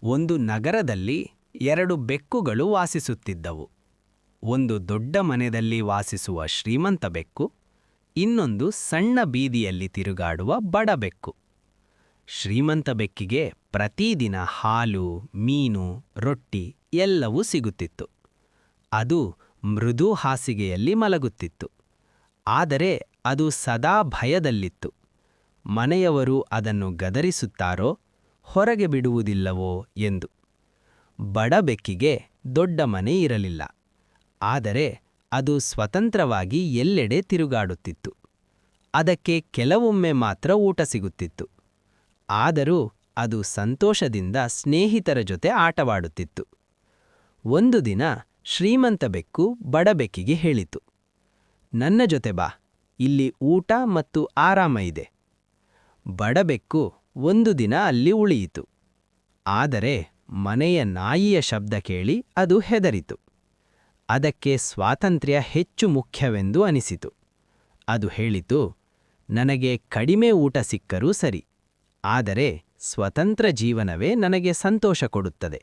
ಒಂದು ನಗರದಲ್ಲಿ 2 ಬೆಕ್ಕುಗಳು ವಾಸಿಸುತ್ತಿದ್ದವು. ಒಂದು ದೊಡ್ಡ ಮನೆಯಲ್ಲಿ ವಾಸಿಸುವ ಶ್ರೀಮಂತ ಬೆಕ್ಕು, ಇನ್ನೊಂದು ಸಣ್ಣ ಬೀದಿಯಲ್ಲಿ ತಿರುಗಾಡುವ ಬಡ ಬೆಕ್ಕು. ಶ್ರೀಮಂತ ಬೆಕ್ಕಿಗೆ ಪ್ರತಿದಿನ ಹಾಲು, ಮೀನು, ರೊಟ್ಟಿ ಎಲ್ಲವೂ ಸಿಗುತ್ತಿತ್ತು. ಅದು ಮೃದು ಹಾಸಿಗೆಯಲ್ಲಿ ಮಲಗುತ್ತಿತ್ತು. ಆದರೆ ಅದು ಸದಾ ಭಯದಲ್ಲಿತ್ತು. ಮನೆಯವರು ಅದನ್ನು ಗದರಿಸುತ್ತಾರೋ, ಹೊರಗೆ ಬಿಡುವುದಿಲ್ಲವೋ ಎಂದು. ಬಡ ಬೆಕ್ಕಿಗೆ ದೊಡ್ಡ ಮನೆ ಇರಲಿಲ್ಲ. ಆದರೆ ಅದು ಸ್ವತಂತ್ರವಾಗಿ ಎಲ್ಲೆಡೆ ತಿರುಗಾಡುತ್ತಿತ್ತು. ಅದಕ್ಕೆ ಕೆಲವೊಮ್ಮೆ ಮಾತ್ರ ಊಟ ಸಿಗುತ್ತಿತ್ತು. ಆದರೂ ಅದು ಸಂತೋಷದಿಂದ ಸ್ನೇಹಿತರ ಜೊತೆ ಆಟವಾಡುತ್ತಿತ್ತು. ಒಂದು ದಿನ ಶ್ರೀಮಂತ ಬೆಕ್ಕು ಬಡ ಬೆಕ್ಕಿಗೆ ಹೇಳಿತು, "ನನ್ನ ಜೊತೆ ಬಾ, ಇಲ್ಲಿ ಊಟ ಮತ್ತು ಆರಾಮ ಇದೆ." ಬಡ ಬೆಕ್ಕು ಒಂದು ದಿನ ಅಲ್ಲಿ ಉಳಿಯಿತು. ಆದರೆ ಮನೆಯ ನಾಯಿಯ ಶಬ್ದ ಕೇಳಿ ಅದು ಹೆದರಿತು. ಅದಕ್ಕೆ ಸ್ವಾತಂತ್ರ್ಯ ಹೆಚ್ಚು ಮುಖ್ಯವೆಂದು ಅನಿಸಿತು. ಅದು ಹೇಳಿತು, "ನನಗೆ ಕಡಿಮೆ ಊಟ ಸಿಕ್ಕರೂ ಸರಿ, ಆದರೆ ಸ್ವತಂತ್ರ ಜೀವನವೇ ನನಗೆ ಸಂತೋಷ ಕೊಡುತ್ತದೆ."